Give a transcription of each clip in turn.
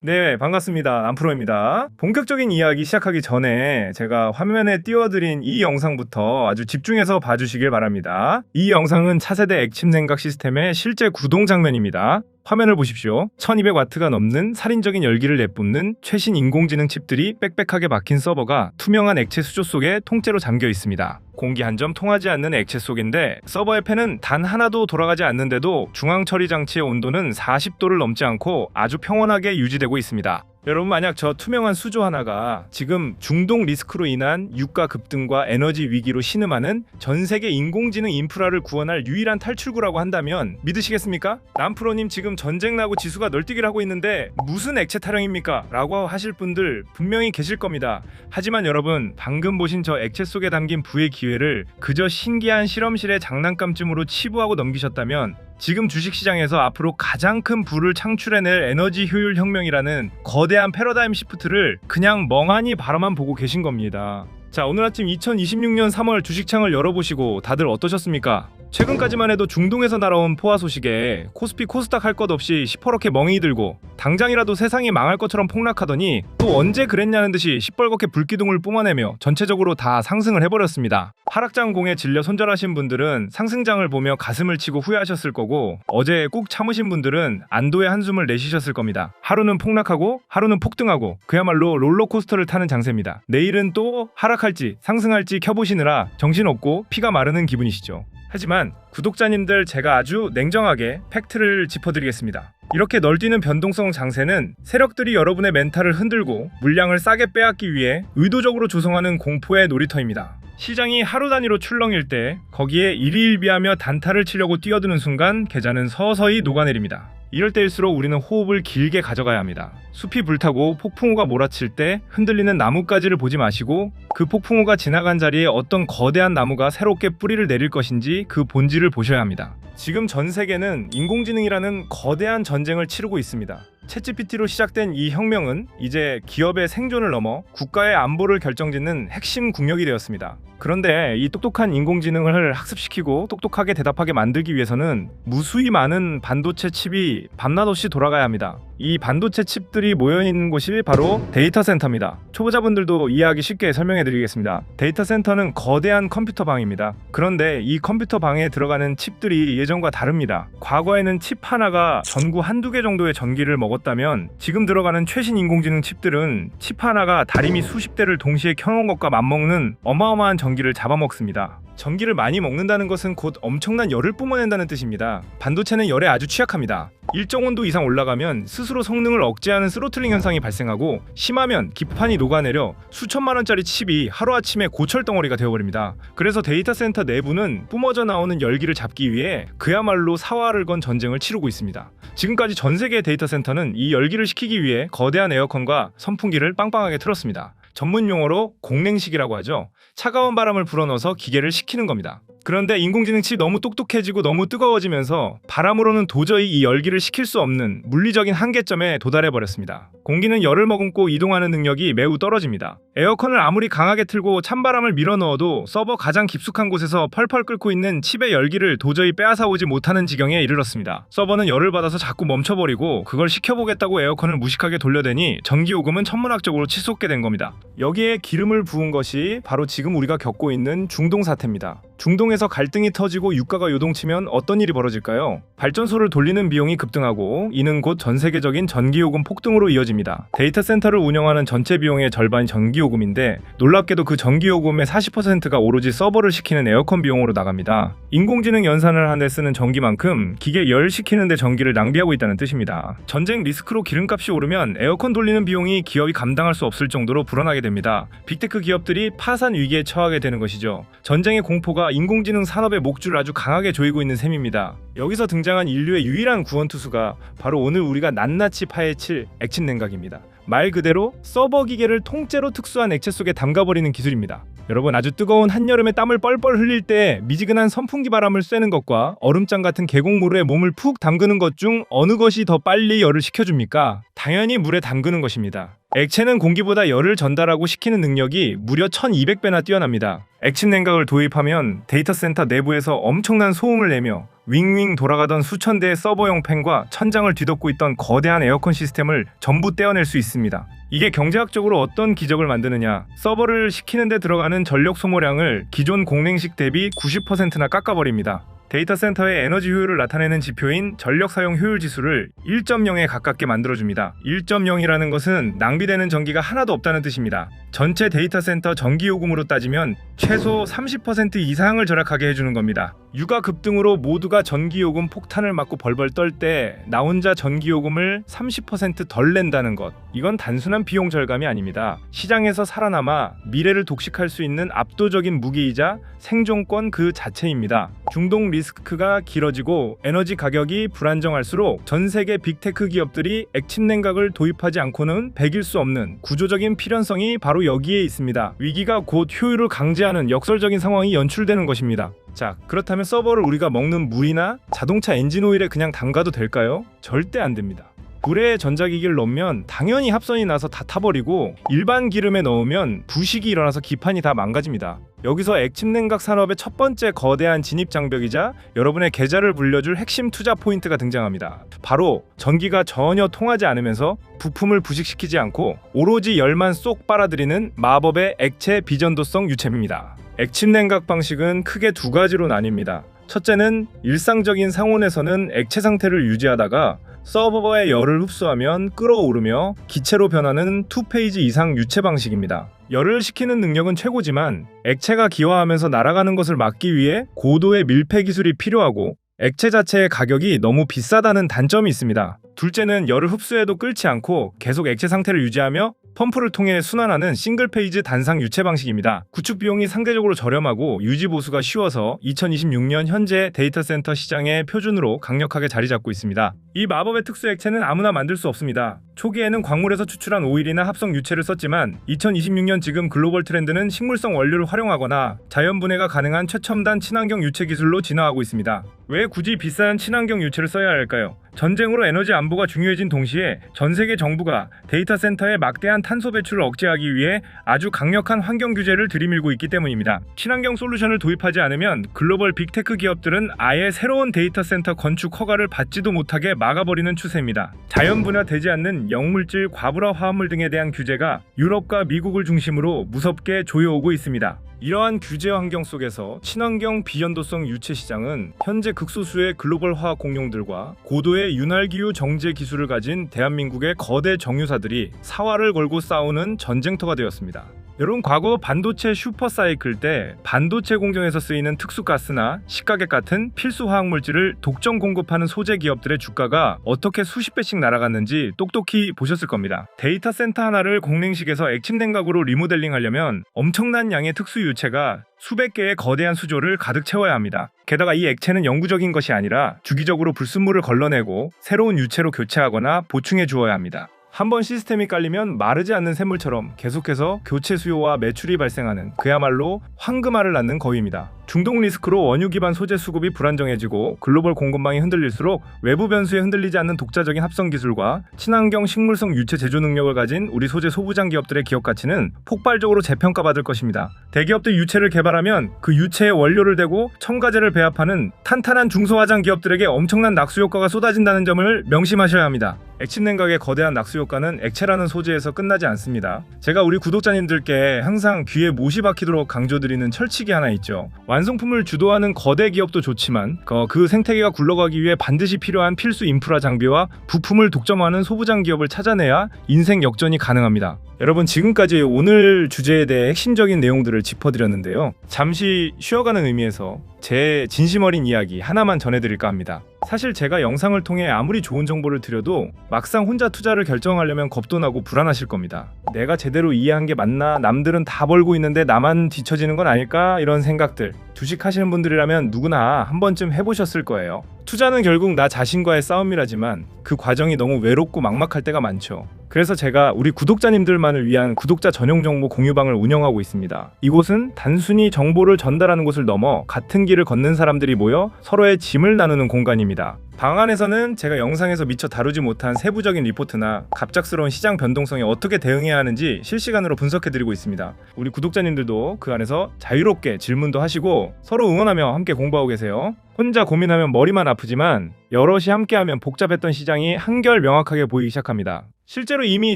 네, 반갑습니다. 안프로입니다. 본격적인 이야기 시작하기 전에 제가 화면에 띄워드린 이 영상부터 아주 집중해서 봐주시길 바랍니다. 이 영상은 차세대 액침 냉각 시스템의 실제 구동 장면입니다. 화면을 보십시오. 1200W가 넘는 살인적인 열기를 내뿜는 최신 인공지능 칩들이 빽빽하게 박힌 서버가 투명한 액체 수조 속에 통째로 잠겨 있습니다. 공기 한 점 통하지 않는 액체 속인데 서버의 팬은 단 하나도 돌아가지 않는데도 중앙 처리 장치의 온도는 40도를 넘지 않고 아주 평온하게 유지되고 있습니다. 여러분, 만약 저 투명한 수조 하나가 지금 중동 리스크로 인한 유가 급등과 에너지 위기로 신음하는 전 세계 인공지능 인프라를 구원할 유일한 탈출구라고 한다면 믿으시겠습니까? 남프로님, 지금 전쟁 나고 지수가 널뛰기를 하고 있는데 무슨 액체 타령입니까? 라고 하실 분들 분명히 계실 겁니다. 하지만 여러분, 방금 보신 저 액체 속에 담긴 부의 기회를 그저 신기한 실험실의 장난감쯤으로 치부하고 넘기셨다면 지금 주식시장에서 앞으로 가장 큰 부를 창출해낼 에너지 효율 혁명이라는 거대한 패러다임 시프트를 그냥 멍하니 바라만 보고 계신 겁니다. 자, 오늘 아침 2026년 3월 주식창을 열어보시고 다들 어떠셨습니까? 최근까지만 해도 중동에서 날아온 포화 소식에 코스피 코스닥 할 것 없이 시퍼렇게 멍이 들고 당장이라도 세상이 망할 것처럼 폭락하더니 또 언제 그랬냐는 듯이 시뻘겋게 불기둥을 뿜어내며 전체적으로 다 상승을 해버렸습니다. 하락장 공에 질려 손절하신 분들은 상승장을 보며 가슴을 치고 후회하셨을 거고, 어제 꾹 참으신 분들은 안도의 한숨을 내쉬셨을 겁니다. 하루는 폭락하고 하루는 폭등하고 그야말로 롤러코스터를 타는 장세입니다. 내일은 또 하락할지 상승할지 켜보시느라 정신없고 피가 마르는 기분이시죠. 하지만 구독자님들, 제가 아주 냉정하게 팩트를 짚어드리겠습니다. 이렇게 널뛰는 변동성 장세는 세력들이 여러분의 멘탈을 흔들고 물량을 싸게 빼앗기 위해 의도적으로 조성하는 공포의 놀이터입니다. 시장이 하루 단위로 출렁일 때 거기에 일희일비하며 단타를 치려고 뛰어드는 순간 계좌는 서서히 녹아내립니다. 이럴 때일수록 우리는 호흡을 길게 가져가야 합니다. 숲이 불타고 폭풍우가 몰아칠 때 흔들리는 나뭇가지를 보지 마시고 그 폭풍우가 지나간 자리에 어떤 거대한 나무가 새롭게 뿌리를 내릴 것인지 그 본질을 보셔야 합니다. 지금 전 세계는 인공지능이라는 거대한 전쟁을 치르고 있습니다. 챗GPT로 시작된 이 혁명은 이제 기업의 생존을 넘어 국가의 안보를 결정짓는 핵심 국력이 되었습니다. 그런데 이 똑똑한 인공지능을 학습시키고 똑똑하게 대답하게 만들기 위해서는 무수히 많은 반도체 칩이 밤낮 없이 돌아가야 합니다. 이 반도체 칩들이 모여있는 곳이 바로 데이터 센터입니다. 초보자분들도 이해하기 쉽게 설명해드리겠습니다. 데이터 센터는 거대한 컴퓨터 방입니다. 그런데 이 컴퓨터 방에 들어가는 칩들이 예전과 다릅니다. 과거에는 칩 하나가 전구 한두 개 정도의 전기를 먹었다면 지금 들어가는 최신 인공지능 칩들은 칩 하나가 다리미 수십 대를 동시에 켜놓은 것과 맞먹는 어마어마한 전기를 잡아먹습니다. 전기를 많이 먹는다는 것은 곧 엄청난 열을 뿜어낸다는 뜻입니다. 반도체는 열에 아주 취약합니다. 일정 온도 이상 올라가면 스스로 성능을 억제하는 스로틀링 현상이 발생하고, 심하면 기판이 녹아내려 수천만 원짜리 칩이 하루아침에 고철 덩어리가 되어버립니다. 그래서 데이터 센터 내부는 뿜어져 나오는 열기를 잡기 위해 그야말로 사활을 건 전쟁을 치르고 있습니다. 지금까지 전 세계의 데이터 센터는 이 열기를 식히기 위해 거대한 에어컨과 선풍기를 빵빵하게 틀었습니다. 전문 용어로 공냉식이라고 하죠. 차가운 바람을 불어넣어서 기계를 식히는 겁니다. 그런데 인공지능 칩이 너무 똑똑해지고 너무 뜨거워지면서 바람으로는 도저히 이 열기를 식힐 수 없는 물리적인 한계점에 도달해버렸습니다. 공기는 열을 머금고 이동하는 능력이 매우 떨어집니다. 에어컨을 아무리 강하게 틀고 찬바람을 밀어넣어도 서버 가장 깊숙한 곳에서 펄펄 끓고 있는 칩의 열기를 도저히 빼앗아오지 못하는 지경에 이르렀습니다. 서버는 열을 받아서 자꾸 멈춰버리고 그걸 식혀보겠다고 에어컨을 무식하게 돌려대니 전기요금은 천문학적으로 치솟게 된 겁니다. 여기에 기름을 부은 것이 바로 지금 우리가 겪고 있는 중동 사태입니다. 중동에서 갈등이 터지고 유가가 요동치면 어떤 일이 벌어질까요? 발전소를 돌리는 비용이 급등하고 이는 곧 전 세계적인 전기요금 폭등으로 이어집니다. 데이터 센터를 운영하는 전체 비용의 절반이 전기요금인데 놀랍게도 그 전기요금의 40%가 오로지 서버를 식히는 에어컨 비용으로 나갑니다. 인공지능 연산을 하는 데 쓰는 전기만큼 기계 열 식히는 데 전기를 낭비하고 있다는 뜻입니다. 전쟁 리스크로 기름값이 오르면 에어컨 돌리는 비용이 기업이 감당할 수 없을 정도로 불어나게 됩니다. 빅테크 기업들이 파산 위기에 처하게 되는 것이죠. 전쟁의 공포가 인공지능 산업의 목줄을 아주 강하게 조이고 있는 셈입니다. 여기서 등장한 인류의 유일한 구원투수가 바로 오늘 우리가 낱낱이 파헤칠 액침 냉각입니다. 말 그대로 서버 기계를 통째로 특수한 액체 속에 담가버리는 기술입니다. 여러분, 아주 뜨거운 한여름에 땀을 뻘뻘 흘릴 때 미지근한 선풍기 바람을 쐬는 것과 얼음장 같은 계곡물에 몸을 푹 담그는 것 중 어느 것이 더 빨리 열을 식혀줍니까? 당연히 물에 담그는 것입니다. 액체는 공기보다 열을 전달하고 식히는 능력이 무려 1200배나 뛰어납니다. 액침 냉각을 도입하면 데이터 센터 내부에서 엄청난 소음을 내며 윙윙 돌아가던 수천 대의 서버용 팬과 천장을 뒤덮고 있던 거대한 에어컨 시스템을 전부 떼어낼 수 있습니다. 이게 경제학적으로 어떤 기적을 만드느냐? 서버를 식히는 데 들어가는 전력 소모량을 기존 공랭식 대비 90%나 깎아버립니다. 데이터 센터의 에너지 효율을 나타내는 지표인 전력 사용 효율 지수를 1.0에 가깝게 만들어줍니다. 1.0이라는 것은 낭비되는 전기가 하나도 없다는 뜻입니다. 전체 데이터 센터 전기 요금으로 따지면 최소 30% 이상을 절약하게 해주는 겁니다. 유가 급등으로 모두가 전기요금 폭탄을 맞고 벌벌 떨 때 나 혼자 전기요금을 30%덜 낸다는 것, 이건 단순한 비용 절감이 아닙니다. 시장에서 살아남아 미래를 독식할 수 있는 압도적인 무기이자 생존권 그 자체입니다. 중동 리스크가 길어지고 에너지 가격이 불안정할수록 전 세계 빅테크 기업들이 액침 냉각을 도입하지 않고는 배길 수 없는 구조적인 필연성이 바로 여기에 있습니다. 위기가 곧 효율을 강제하는 역설적인 상황이 연출되는 것입니다. 자, 그렇다면 서버를 우리가 먹는 물이나 자동차 엔진 오일에 그냥 담가도 될까요? 절대 안 됩니다. 불에 전자기기를 넣으면 당연히 합선이 나서 다 타버리고 일반 기름에 넣으면 부식이 일어나서 기판이 다 망가집니다. 여기서 액침 냉각 산업의 첫 번째 거대한 진입 장벽이자 여러분의 계좌를 불려줄 핵심 투자 포인트가 등장합니다. 바로 전기가 전혀 통하지 않으면서 부품을 부식시키지 않고 오로지 열만 쏙 빨아들이는 마법의 액체 비전도성 유체입니다. 액침 냉각 방식은 크게 두 가지로 나뉩니다. 첫째는 일상적인 상온에서는 액체 상태를 유지하다가 서버의 열을 흡수하면 끓어오르며 기체로 변하는 2페이지 이상 유체 방식입니다. 열을 식히는 능력은 최고지만 액체가 기화하면서 날아가는 것을 막기 위해 고도의 밀폐 기술이 필요하고 액체 자체의 가격이 너무 비싸다는 단점이 있습니다. 둘째는 열을 흡수해도 끓지 않고 계속 액체 상태를 유지하며 펌프를 통해 순환하는 싱글 페이지 단상 유체 방식입니다. 구축 비용이 상대적으로 저렴하고 유지 보수가 쉬워서 2026년 현재 데이터 센터 시장의 표준으로 강력하게 자리 잡고 있습니다. 이 마법의 특수 액체는 아무나 만들 수 없습니다. 초기에는 광물에서 추출한 오일이나 합성 유체를 썼지만 2026년 지금 글로벌 트렌드는 식물성 원료를 활용하거나 자연 분해가 가능한 최첨단 친환경 유체 기술로 진화하고 있습니다. 왜 굳이 비싼 친환경 유체를 써야 할까요? 전쟁으로 에너지 안보가 중요해진 동시에 전 세계 정부가 데이터 센터의 막대한 탄소 배출을 억제하기 위해 아주 강력한 환경 규제를 들이밀고 있기 때문입니다. 친환경 솔루션을 도입하지 않으면 글로벌 빅테크 기업들은 아예 새로운 데이터 센터 건축 허가를 받지도 못하게 막아버리는 추세입니다. 자연 분해되지 않는 영물질, 과불화 화합물 등에 대한 규제가 유럽과 미국을 중심으로 무섭게 조여오고 있습니다. 이러한 규제 환경 속에서 친환경 비연도성 유체 시장은 현재 극소수의 글로벌 화학 공룡들과 고도의 윤활기유 정제 기술을 가진 대한민국의 거대 정유사들이 사활을 걸고 싸우는 전쟁터가 되었습니다. 여러분, 과거 반도체 슈퍼사이클 때 반도체 공정에서 쓰이는 특수가스나 식가액 같은 필수 화학물질을 독점 공급하는 소재 기업들의 주가가 어떻게 수십 배씩 날아갔는지 똑똑히 보셨을 겁니다. 데이터 센터 하나를 공랭식에서 액침 냉각으로 리모델링하려면 엄청난 양의 특수 유체가 수백 개의 거대한 수조를 가득 채워야 합니다. 게다가 이 액체는 영구적인 것이 아니라 주기적으로 불순물을 걸러내고 새로운 유체로 교체하거나 보충해 주어야 합니다. 한번 시스템이 깔리면 마르지 않는 샘물처럼 계속해서 교체 수요와 매출이 발생하는 그야말로 황금알을 낳는 거위입니다. 중동 리스크로 원유 기반 소재 수급이 불안정해지고 글로벌 공급망이 흔들릴수록 외부 변수에 흔들리지 않는 독자적인 합성 기술과 친환경 식물성 유체 제조 능력을 가진 우리 소재 소부장 기업들의 기업 가치는 폭발적으로 재평가받을 것입니다. 대기업들 유체를 개발하면 그 유체에 원료를 대고 첨가제를 배합하는 탄탄한 중소화장 기업들에게 엄청난 낙수 효과가 쏟아진다는 점을 명심하셔야 합니다. 액침 냉각의 거대한 낙수 효과는 액체라는 소재에서 끝나지 않습니다. 제가 우리 구독자님들께 항상 귀에 못이 박히도록 강조드리는 철칙이 하나 있죠. 완성품을 주도하는 거대 기업도 좋지만 그 생태계가 굴러가기 위해 반드시 필요한 필수 인프라 장비와 부품을 독점하는 소부장 기업을 찾아내야 인생 역전이 가능합니다. 여러분, 지금까지 오늘 주제에 대해 핵심적인 내용들을 짚어드렸는데요. 잠시 쉬어가는 의미에서 제 진심 어린 이야기 하나만 전해드릴까 합니다. 사실 제가 영상을 통해 아무리 좋은 정보를 드려도 막상 혼자 투자를 결정하려면 겁도 나고 불안하실 겁니다. 내가 제대로 이해한 게 맞나? 남들은 다 벌고 있는데 나만 뒤처지는 건 아닐까? 이런 생각들. 주식하시는 분들이라면 누구나 한 번쯤 해보셨을 거예요. 투자는 결국 나 자신과의 싸움이라지만 그 과정이 너무 외롭고 막막할 때가 많죠. 그래서 제가 우리 구독자님들만을 위한 구독자 전용 정보 공유방을 운영하고 있습니다. 이곳은 단순히 정보를 전달하는 곳을 넘어 같은 길을 걷는 사람들이 모여 서로의 짐을 나누는 공간입니다. 방 안에서는 제가 영상에서 미처 다루지 못한 세부적인 리포트나 갑작스러운 시장 변동성에 어떻게 대응해야 하는지 실시간으로 분석해드리고 있습니다. 우리 구독자님들도 그 안에서 자유롭게 질문도 하시고 서로 응원하며 함께 공부하고 계세요. 혼자 고민하면 머리만 아프지만 여럿이 함께하면 복잡했던 시장이 한결 명확하게 보이기 시작합니다. 실제로 이미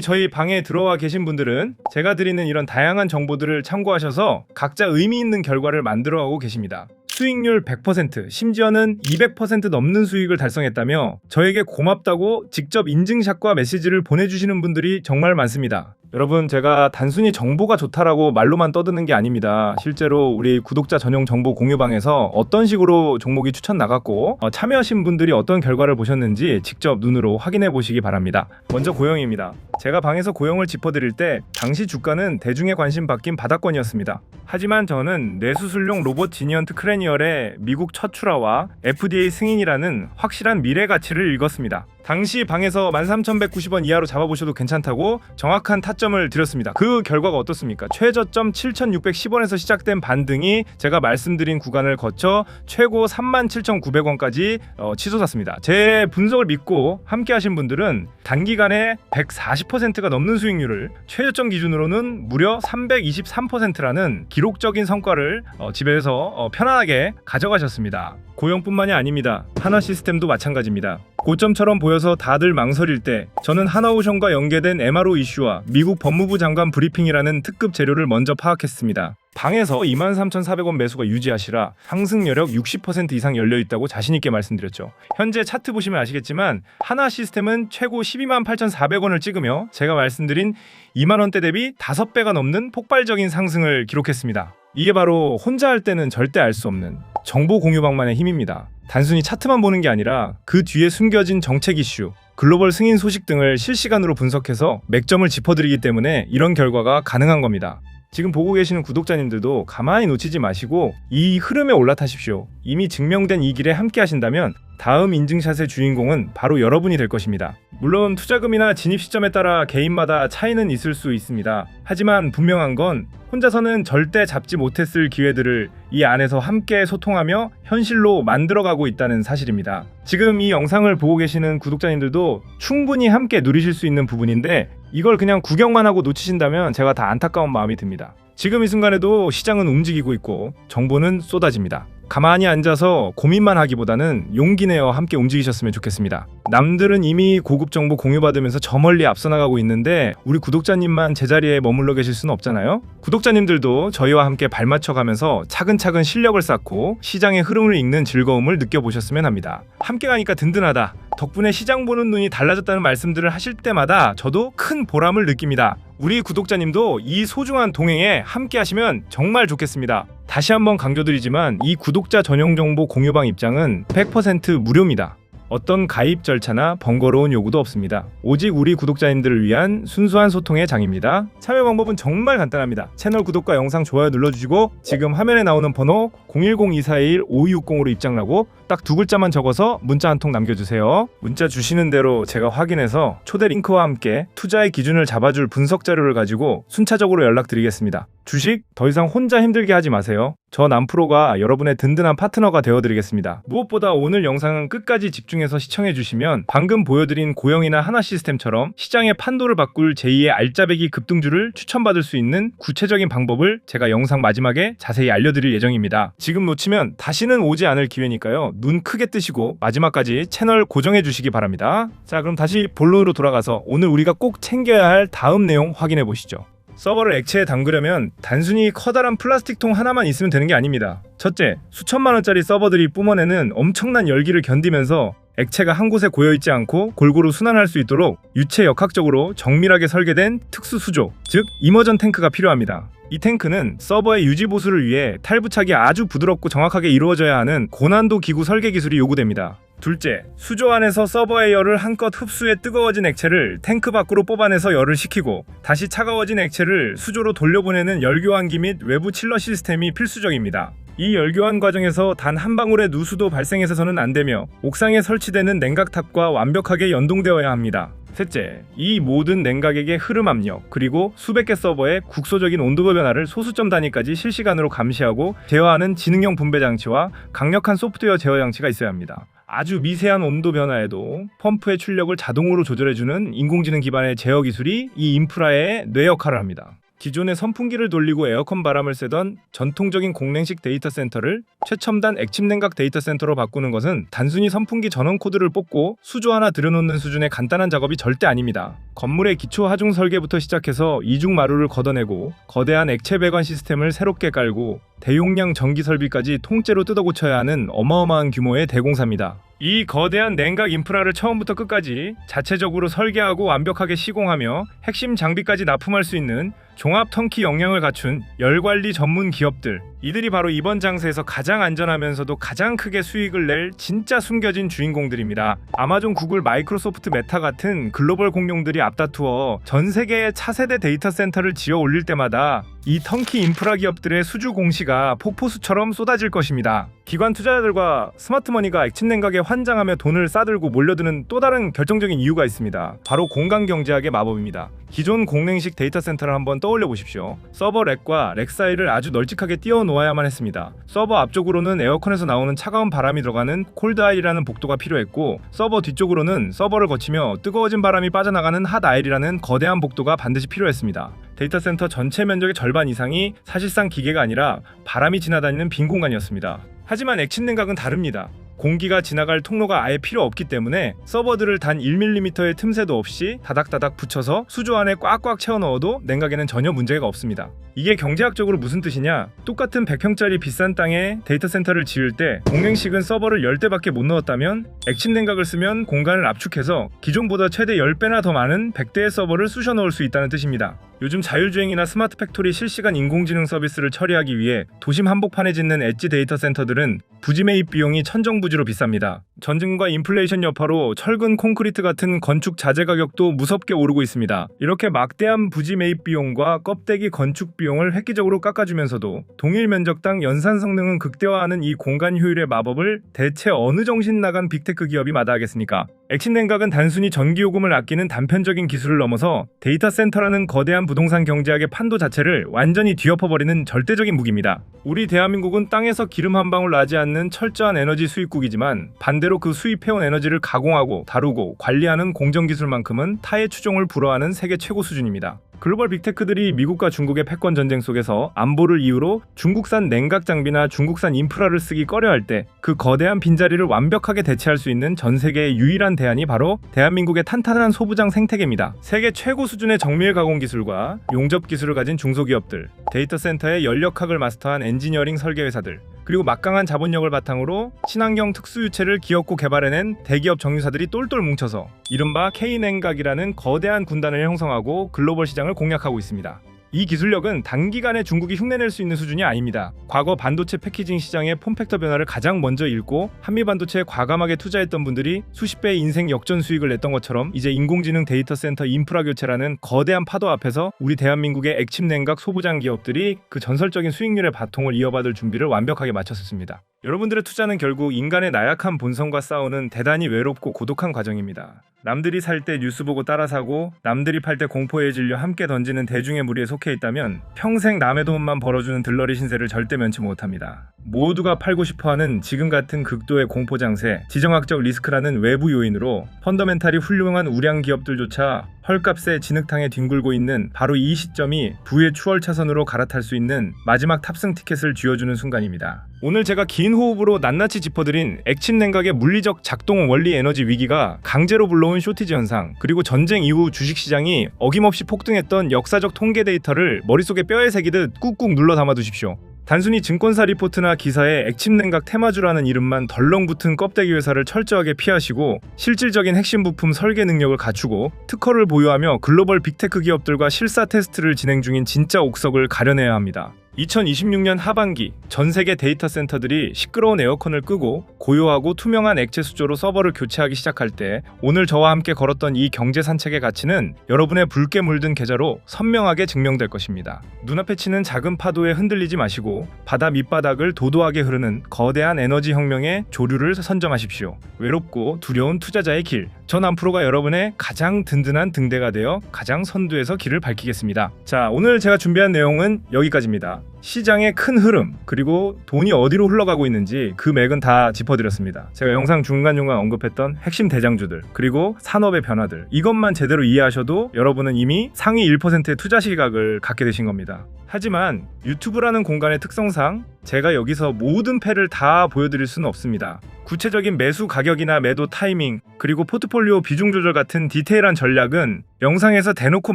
저희 방에 들어와 계신 분들은 제가 드리는 이런 다양한 정보들을 참고하셔서 각자 의미 있는 결과를 만들어가고 계십니다. 수익률 100%, 심지어는 200% 넘는 수익을 달성했다며 저에게 고맙다고 직접 인증샷과 메시지를 보내주시는 분들이 정말 많습니다. 여러분, 제가 단순히 정보가 좋다라고 말로만 떠드는 게 아닙니다. 실제로 우리 구독자 전용 정보 공유방에서 어떤 식으로 종목이 추천 나갔고 참여하신 분들이 어떤 결과를 보셨는지 직접 눈으로 확인해 보시기 바랍니다. 먼저 고영입니다. 제가 방에서 고영을 짚어드릴 때 당시 주가는 대중의 관심 받긴 바닥권이었습니다. 하지만 저는 뇌수술용 로봇 지니언트 크래니얼의 미국 첫 출하와 FDA 승인이라는 확실한 미래 가치를 읽었습니다. 당시 방에서 13,190원 이하로 잡아보셔도 괜찮다고 정확한 타점을 드렸습니다. 그 결과가 어떻습니까? 최저점 7,610원에서 시작된 반등이 제가 말씀드린 구간을 거쳐 최고 37,900원까지 치솟았습니다. 제 분석을 믿고 함께 하신 분들은 단기간에 140%가 넘는 수익률을, 최저점 기준으로는 무려 323%라는 기록적인 성과를 집에서 편안하게 가져가셨습니다. 고영뿐만이 아닙니다. 하나시스템도 마찬가지입니다. 고점처럼 보여서 다들 망설일 때 저는 하나오션과 연계된 MRO 이슈와 미국 법무부 장관 브리핑이라는 특급 재료를 먼저 파악했습니다. 방에서 23,400원 매수가 유지하시라 상승 여력 60% 이상 열려있다고 자신있게 말씀드렸죠. 현재 차트 보시면 아시겠지만 하나시스템은 최고 128,400원을 찍으며 제가 말씀드린 2만원대 대비 5배가 넘는 폭발적인 상승을 기록했습니다. 이게 바로 혼자 할 때는 절대 알 수 없는 정보 공유방만의 힘입니다. 단순히 차트만 보는 게 아니라 그 뒤에 숨겨진 정책 이슈, 글로벌 승인 소식 등을 실시간으로 분석해서 맥점을 짚어드리기 때문에 이런 결과가 가능한 겁니다. 지금 보고 계시는 구독자님들도 가만히 놓치지 마시고 이 흐름에 올라타십시오. 이미 증명된 이 길에 함께 하신다면 다음 인증샷의 주인공은 바로 여러분이 될 것입니다. 물론 투자금이나 진입 시점에 따라 개인마다 차이는 있을 수 있습니다. 하지만 분명한 건 혼자서는 절대 잡지 못했을 기회들을 이 안에서 함께 소통하며 현실로 만들어가고 있다는 사실입니다. 지금 이 영상을 보고 계시는 구독자님들도 충분히 함께 누리실 수 있는 부분인데 이걸 그냥 구경만 하고 놓치신다면 제가 다 안타까운 마음이 듭니다. 지금 이 순간에도 시장은 움직이고 있고 정보는 쏟아집니다. 가만히 앉아서 고민만 하기보다는 용기 내어 함께 움직이셨으면 좋겠습니다. 남들은 이미 고급 정보 공유받으면서 저 멀리 앞서 나가고 있는데 우리 구독자님만 제자리에 머물러 계실 수는 없잖아요. 구독자님들도 저희와 함께 발맞춰가면서 차근차근 실력을 쌓고 시장의 흐름을 읽는 즐거움을 느껴보셨으면 합니다. 함께 가니까 든든하다, 덕분에 시장 보는 눈이 달라졌다는 말씀들을 하실 때마다 저도 큰 보람을 느낍니다. 우리 구독자님도 이 소중한 동행에 함께 하시면 정말 좋겠습니다. 다시 한번 강조드리지만 이 구독자 전용 정보 공유방 입장은 100% 무료입니다. 어떤 가입 절차나 번거로운 요구도 없습니다. 오직 우리 구독자님들을 위한 순수한 소통의 장입니다. 참여 방법은 정말 간단합니다. 채널 구독과 영상 좋아요 눌러주시고 지금 화면에 나오는 번호 010-2421-5260으로 입장하고 딱 두 글자만 적어서 문자 한 통 남겨주세요. 문자 주시는 대로 제가 확인해서 초대 링크와 함께 투자의 기준을 잡아줄 분석 자료를 가지고 순차적으로 연락드리겠습니다. 주식 더 이상 혼자 힘들게 하지 마세요. 저 남프로가 여러분의 든든한 파트너가 되어드리겠습니다. 무엇보다 오늘 영상은 끝까지 집중해서 시청해주시면 방금 보여드린 고영이나 하나시스템처럼 시장의 판도를 바꿀 제2의 알짜배기 급등주를 추천받을 수 있는 구체적인 방법을 제가 영상 마지막에 자세히 알려드릴 예정입니다. 지금 놓치면 다시는 오지 않을 기회니까요. 눈 크게 뜨시고 마지막까지 채널 고정해주시기 바랍니다. 자, 그럼 다시 본론으로 돌아가서 오늘 우리가 꼭 챙겨야 할 다음 내용 확인해 보시죠. 서버를 액체에 담그려면 단순히 커다란 플라스틱 통 하나만 있으면 되는 게 아닙니다. 첫째, 수천만 원짜리 서버들이 뿜어내는 엄청난 열기를 견디면서 액체가 한 곳에 고여있지 않고 골고루 순환할 수 있도록 유체 역학적으로 정밀하게 설계된 특수 수조, 즉 이머전 탱크가 필요합니다. 이 탱크는 서버의 유지 보수를 위해 탈부착이 아주 부드럽고 정확하게 이루어져야 하는 고난도 기구 설계 기술이 요구됩니다. 둘째, 수조 안에서 서버의 열을 한껏 흡수해 뜨거워진 액체를 탱크 밖으로 뽑아내서 열을 식히고 다시 차가워진 액체를 수조로 돌려보내는 열교환기 및 외부 칠러 시스템이 필수적입니다. 이 열교환 과정에서 단 한 방울의 누수도 발생해서는 안 되며 옥상에 설치되는 냉각탑과 완벽하게 연동되어야 합니다. 셋째, 이 모든 냉각액의 흐름 압력 그리고 수백 개 서버의 국소적인 온도 변화를 소수점 단위까지 실시간으로 감시하고 제어하는 지능형 분배 장치와 강력한 소프트웨어 제어 장치가 있어야 합니다. 아주 미세한 온도 변화에도 펌프의 출력을 자동으로 조절해주는 인공지능 기반의 제어 기술이 이 인프라의 뇌 역할을 합니다. 기존에 선풍기를 돌리고 에어컨 바람을 쐬던 전통적인 공냉식 데이터 센터를 최첨단 액침 냉각 데이터 센터로 바꾸는 것은 단순히 선풍기 전원 코드를 뽑고 수조 하나 들여놓는 수준의 간단한 작업이 절대 아닙니다. 건물의 기초 하중 설계부터 시작해서 이중 마루를 걷어내고 거대한 액체 배관 시스템을 새롭게 깔고 대용량 전기 설비까지 통째로 뜯어 고쳐야 하는 어마어마한 규모의 대공사입니다. 이 거대한 냉각 인프라를 처음부터 끝까지 자체적으로 설계하고 완벽하게 시공하며 핵심 장비까지 납품할 수 있는 종합 턴키 역량을 갖춘 열관리 전문 기업들, 이들이 바로 이번 장세에서 가장 안전하면서도 가장 크게 수익을 낼 진짜 숨겨진 주인공들입니다. 아마존, 구글, 마이크로소프트, 메타 같은 글로벌 공룡들이 앞다투어 전 세계의 차세대 데이터 센터를 지어 올릴 때마다 이 턴키 인프라 기업들의 수주 공시가 폭포수처럼 쏟아질 것입니다. 기관 투자자들과 스마트머니가 액침 냉각에 환장하며 돈을 싸들고 몰려드는 또 다른 결정적인 이유가 있습니다. 바로 공간 경제학의 마법입니다. 기존 공냉식 데이터 센터를 한번 떠올려 보십시오. 서버 렉과 렉 사이를 아주 널찍하게 띄워 놓아야만 했습니다. 서버 앞쪽으로는 에어컨에서 나오는 차가운 바람이 들어가는 콜드아일이라는 복도가 필요했고, 서버 뒤쪽으로는 서버를 거치며 뜨거워진 바람이 빠져나가는 핫아일이라는 거대한 복도가 반드시 필요했습니다. 데이터 센터 전체 면적의 절반 이상이 사실상 기계가 아니라 바람이 지나다니는 빈 공간이었습니다. 하지만 액침 냉각은 다릅니다. 공기가 지나갈 통로가 아예 필요 없기 때문에 서버들을 단 1mm의 틈새도 없이 다닥다닥 붙여서 수조 안에 꽉꽉 채워 넣어도 냉각에는 전혀 문제가 없습니다. 이게 경제학적으로 무슨 뜻이냐? 똑같은 100평짜리 비싼 땅에 데이터 센터를 지을 때 공냉식은 서버를 10대밖에 못 넣었다면 액침 냉각을 쓰면 공간을 압축해서 기존보다 최대 10배나 더 많은 100대의 서버를 쑤셔 넣을 수 있다는 뜻입니다. 요즘 자율주행이나 스마트 팩토리 실시간 인공지능 서비스를 처리하기 위해 도심 한복판에 짓는 엣지 데이터 센터들은 부지 매입 비용이 천정부지로 비쌉니다. 전쟁과 인플레이션 여파로 철근, 콘크리트 같은 건축 자재 가격도 무섭게 오르고 있습니다. 이렇게 막대한 부지 매입 비용과 껍데기 건축 비용을 획기적으로 깎아주면서도 동일 면적당 연산 성능은 극대화하는 이 공간 효율의 마법을 대체 어느 정신 나간 빅테크 기업이 마다하겠습니까? 액침 냉각은 단순히 전기요금을 아끼는 단편적인 기술을 넘어서 데이터 센터라는 거대한 부동산 경제학의 판도 자체를 완전히 뒤엎어버리는 절대적인 무기입니다. 우리 대한민국은 땅에서 기름 한 방울 나지 않는 철저한 에너지 수입국이지만 반대로 그 수입해온 에너지를 가공하고 다루고 관리하는 공정기술만큼은 타의 추종을 불허하는 세계 최고 수준입니다. 글로벌 빅테크들이 미국과 중국의 패권 전쟁 속에서 안보를 이유로 중국산 냉각 장비나 중국산 인프라를 쓰기 꺼려할 때 그 거대한 빈자리를 완벽하게 대체할 수 있는 전 세계의 유일한 대안이 바로 대한민국의 탄탄한 소부장 생태계입니다. 세계 최고 수준의 정밀 가공 기술과 용접 기술을 가진 중소기업들, 데이터 센터의 연력학을 마스터한 엔지니어링 설계 회사들, 그리고 막강한 자본력을 바탕으로 친환경 특수유체를 기업고 개발해낸 대기업 정유사들이 똘똘 뭉쳐서 이른바 K냉각이라는 거대한 군단을 형성하고 글로벌 시장을 공략하고 있습니다. 이 기술력은 단기간에 중국이 흉내낼 수 있는 수준이 아닙니다. 과거 반도체 패키징 시장의 폼팩터 변화를 가장 먼저 읽고 한미 반도체에 과감하게 투자했던 분들이 수십 배의 인생 역전 수익을 냈던 것처럼 이제 인공지능 데이터 센터 인프라 교체라는 거대한 파도 앞에서 우리 대한민국의 액침 냉각 소부장 기업들이 그 전설적인 수익률의 바통을 이어받을 준비를 완벽하게 마쳤습니다. 여러분들의 투자는 결국 인간의 나약한 본성과 싸우는 대단히 외롭고 고독한 과정입니다. 남들이 살 때 뉴스 보고 따라 사고 남들이 팔 때 공포에 질려 함께 던지는 대중의 무리에 속해 있다면 평생 남의 돈만 벌어주는 들러리 신세를 절대 면치 못합니다. 모두가 팔고 싶어하는 지금 같은 극도의 공포 장세, 지정학적 리스크라는 외부 요인으로 펀더멘탈이 훌륭한 우량 기업들조차 헐값에 진흙탕에 뒹굴고 있는 바로 이 시점이 부의 추월 차선으로 갈아탈 수 있는 마지막 탑승 티켓을 쥐어주는 순간입니다. 오늘 제가 긴 호흡으로 낱낱이 짚어드린 액침 냉각의 물리적 작동 원리 에너지 위기가 강제로 불러온 쇼티지 현상, 그리고 전쟁 이후 주식시장이 어김없이 폭등했던 역사적 통계 데이터를 머릿속에 뼈에 새기듯 꾹꾹 눌러 담아두십시오. 단순히 증권사 리포트나 기사에 액침 냉각 테마주라는 이름만 덜렁 붙은 껍데기 회사를 철저하게 피하시고 실질적인 핵심 부품 설계 능력을 갖추고 특허를 보유하며 글로벌 빅테크 기업들과 실사 테스트를 진행 중인 진짜 옥석을 가려내야 합니다. 2026년 하반기 전 세계 데이터 센터들이 시끄러운 에어컨을 끄고 고요하고 투명한 액체 수조로 서버를 교체하기 시작할 때 오늘 저와 함께 걸었던 이 경제 산책의 가치는 여러분의 붉게 물든 계좌로 선명하게 증명될 것입니다. 눈앞에 치는 작은 파도에 흔들리지 마시고 바다 밑바닥을 도도하게 흐르는 거대한 에너지 혁명의 조류를 선점하십시오. 외롭고 두려운 투자자의 길, 전 안프로가 여러분의 가장 든든한 등대가 되어 가장 선두에서 길을 밝히겠습니다. 자, 오늘 제가 준비한 내용은 여기까지입니다. 시장의 큰 흐름, 그리고 돈이 어디로 흘러가고 있는지 그 맥은 다 짚어드렸습니다. 제가 영상 중간중간 언급했던 핵심 대장주들, 그리고 산업의 변화들, 이것만 제대로 이해하셔도 여러분은 이미 상위 1%의 투자 시각을 갖게 되신 겁니다. 하지만 유튜브라는 공간의 특성상 제가 여기서 모든 패를 다 보여드릴 수는 없습니다. 구체적인 매수 가격이나 매도 타이밍, 그리고 포트폴리오 비중 조절 같은 디테일한 전략은 영상에서 대놓고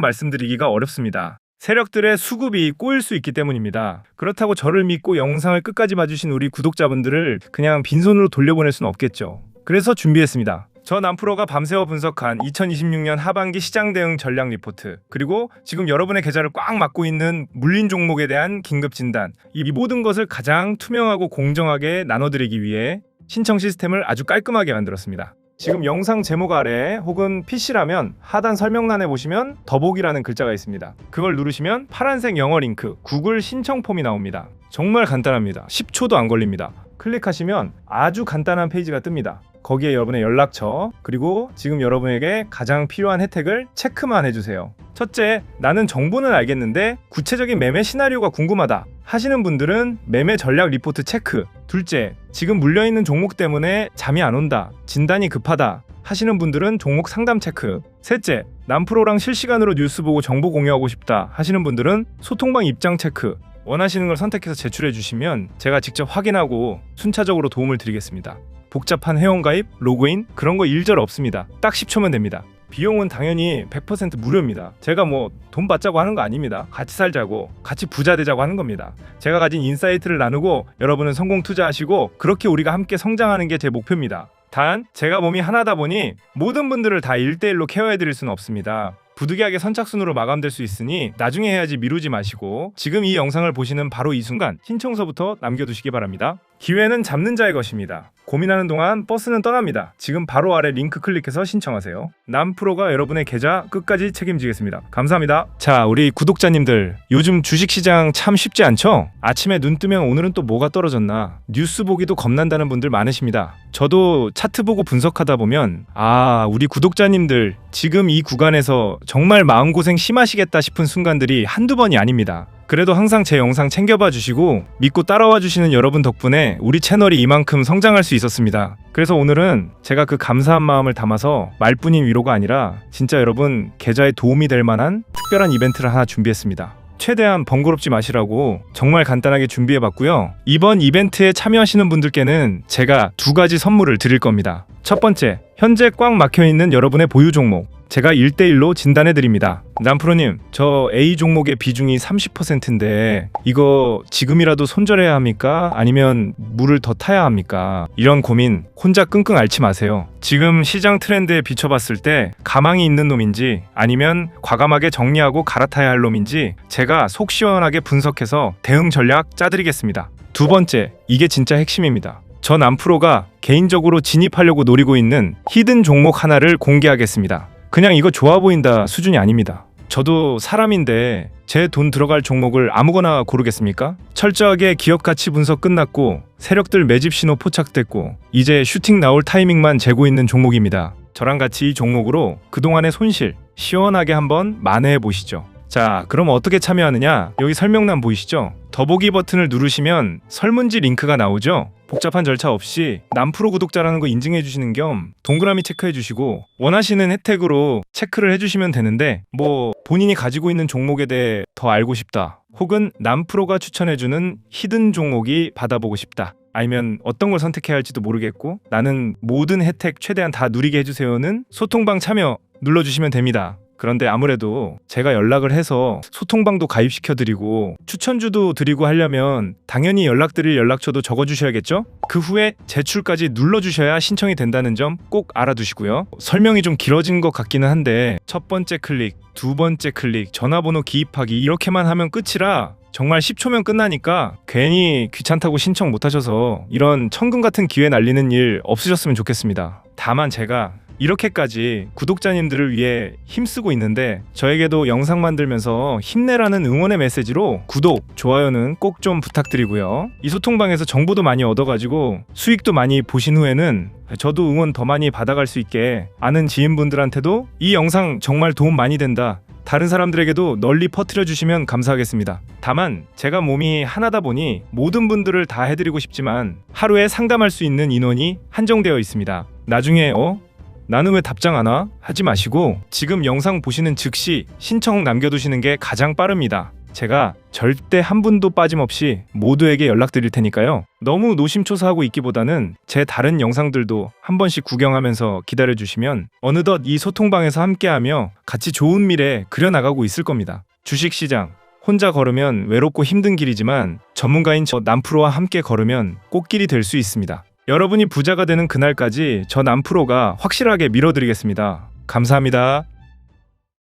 말씀드리기가 어렵습니다. 세력들의 수급이 꼬일 수 있기 때문입니다. 그렇다고 저를 믿고 영상을 끝까지 봐주신 우리 구독자분들을 그냥 빈손으로 돌려보낼 수는 없겠죠. 그래서 준비했습니다. 저 남프로가 밤새워 분석한 2026년 하반기 시장 대응 전략 리포트, 그리고 지금 여러분의 계좌를 꽉 막고 있는 물린 종목에 대한 긴급 진단, 이 모든 것을 가장 투명하고 공정하게 나눠드리기 위해 신청 시스템을 아주 깔끔하게 만들었습니다. 지금 영상 제목 아래 혹은 PC라면 하단 설명란에 보시면 더보기라는 글자가 있습니다. 그걸 누르시면 파란색 영어 링크 구글 신청 폼이 나옵니다. 정말 간단합니다. 10초도 안 걸립니다. 클릭하시면 아주 간단한 페이지가 뜹니다. 거기에 여러분의 연락처, 그리고 지금 여러분에게 가장 필요한 혜택을 체크만 해주세요. 첫째, 나는 정보는 알겠는데 구체적인 매매 시나리오가 궁금하다 하시는 분들은 매매 전략 리포트 체크. 둘째, 지금 물려있는 종목 때문에 잠이 안 온다, 진단이 급하다 하시는 분들은 종목 상담 체크. 셋째, 남프로랑 실시간으로 뉴스 보고 정보 공유하고 싶다 하시는 분들은 소통방 입장 체크. 원하시는 걸 선택해서 제출해 주시면 제가 직접 확인하고 순차적으로 도움을 드리겠습니다. 복잡한 회원가입, 로그인 그런 거 일절 없습니다. 딱 10초면 됩니다. 비용은 당연히 100% 무료입니다. 제가 뭐 돈 받자고 하는 거 아닙니다. 같이 살자고, 같이 부자 되자고 하는 겁니다. 제가 가진 인사이트를 나누고 여러분은 성공 투자하시고 그렇게 우리가 함께 성장하는 게 제 목표입니다. 단 제가 몸이 하나다 보니 모든 분들을 다 1대1로 케어해드릴 수는 없습니다. 부득이하게 선착순으로 마감될 수 있으니 나중에 해야지 미루지 마시고 지금 이 영상을 보시는 바로 이 순간 신청서부터 남겨두시기 바랍니다. 기회는 잡는 자의 것입니다. 고민하는 동안 버스는 떠납니다. 지금 바로 아래 링크 클릭해서 신청하세요. 남프로가 여러분의 계좌 끝까지 책임지겠습니다. 감사합니다. 자, 우리 구독자님들, 요즘 주식시장 참 쉽지 않죠? 아침에 눈 뜨면 오늘은 또 뭐가 떨어졌나, 뉴스 보기도 겁난다는 분들 많으십니다. 저도 차트 보고 분석하다 보면 우리 구독자님들 지금 이 구간에서 정말 마음고생 심하시겠다 싶은 순간들이 한두 번이 아닙니다. 그래도 항상 제 영상 챙겨봐 주시고 믿고 따라와 주시는 여러분 덕분에 우리 채널이 이만큼 성장할 수 있었습니다. 그래서 오늘은 제가 그 감사한 마음을 담아서 말뿐인 위로가 아니라 진짜 여러분 계좌에 도움이 될 만한 특별한 이벤트를 하나 준비했습니다. 최대한 번거롭지 마시라고 정말 간단하게 준비해봤고요. 이번 이벤트에 참여하시는 분들께는 제가 2가지 선물을 드릴 겁니다. 첫 번째, 현재 꽉 막혀있는 여러분의 보유 종목 제가 1대1로 진단해드립니다. 남프로님, 저 A 종목의 비중이 30%인데 이거 지금이라도 손절해야 합니까? 아니면 물을 더 타야 합니까? 이런 고민 혼자 끙끙 앓지 마세요. 지금 시장 트렌드에 비춰봤을 때 가망이 있는 놈인지 아니면 과감하게 정리하고 갈아타야 할 놈인지 제가 속 시원하게 분석해서 대응 전략 짜드리겠습니다. 두 번째, 이게 진짜 핵심입니다. 저 남프로가 개인적으로 진입하려고 노리고 있는 히든 종목 하나를 공개하겠습니다. 그냥 이거 좋아 보인다 수준이 아닙니다. 저도 사람인데 제 돈 들어갈 종목을 아무거나 고르겠습니까? 철저하게 기업 가치 분석 끝났고 세력들 매집 신호 포착됐고 이제 슈팅 나올 타이밍만 재고 있는 종목입니다. 저랑 같이 이 종목으로 그동안의 손실 시원하게 한번 만회해 보시죠. 자, 그럼 어떻게 참여하느냐? 여기 설명란 보이시죠? 더보기 버튼을 누르시면 설문지 링크가 나오죠? 복잡한 절차 없이 남프로 구독자라는 거 인증해 주시는 겸 동그라미 체크해 주시고 원하시는 혜택으로 체크를 해주시면 되는데 뭐 본인이 가지고 있는 종목에 대해 더 알고 싶다, 혹은 남프로가 추천해주는 히든 종목이 받아보고 싶다, 아니면 어떤 걸 선택해야 할지도 모르겠고 나는 모든 혜택 최대한 다 누리게 해주세요는 소통방 참여 눌러주시면 됩니다. 그런데 아무래도 제가 연락을 해서 소통방도 가입시켜드리고 추천주도 드리고 하려면 당연히 연락드릴 연락처도 적어주셔야겠죠? 그 후에 제출까지 눌러주셔야 신청이 된다는 점 꼭 알아두시고요. 설명이 좀 길어진 것 같기는 한데 첫 번째 클릭, 두 번째 클릭, 전화번호 기입하기 이렇게만 하면 끝이라 정말 10초면 끝나니까 괜히 귀찮다고 신청 못하셔서 이런 천금 같은 기회 날리는 일 없으셨으면 좋겠습니다. 다만 제가 이렇게까지 구독자님들을 위해 힘쓰고 있는데 저에게도 영상 만들면서 힘내라는 응원의 메시지로 구독, 좋아요는 꼭 좀 부탁드리고요. 이 소통방에서 정보도 많이 얻어가지고 수익도 많이 보신 후에는 저도 응원 더 많이 받아갈 수 있게 아는 지인분들한테도 이 영상 정말 도움 많이 된다, 다른 사람들에게도 널리 퍼뜨려 주시면 감사하겠습니다. 다만 제가 몸이 하나다 보니 모든 분들을 다 해드리고 싶지만 하루에 상담할 수 있는 인원이 한정되어 있습니다. 나중에 나는 왜 답장 안 와? 하지 마시고 지금 영상 보시는 즉시 신청 남겨두시는 게 가장 빠릅니다. 제가 절대 한 분도 빠짐없이 모두에게 연락드릴 테니까요. 너무 노심초사하고 있기보다는 제 다른 영상들도 한 번씩 구경하면서 기다려주시면 어느덧 이 소통방에서 함께하며 같이 좋은 미래 그려나가고 있을 겁니다. 주식시장 혼자 걸으면 외롭고 힘든 길이지만 전문가인 저 남프로와 함께 걸으면 꽃길이 될 수 있습니다. 여러분이 부자가 되는 그날까지 저 남프로가 확실하게 밀어드리겠습니다. 감사합니다.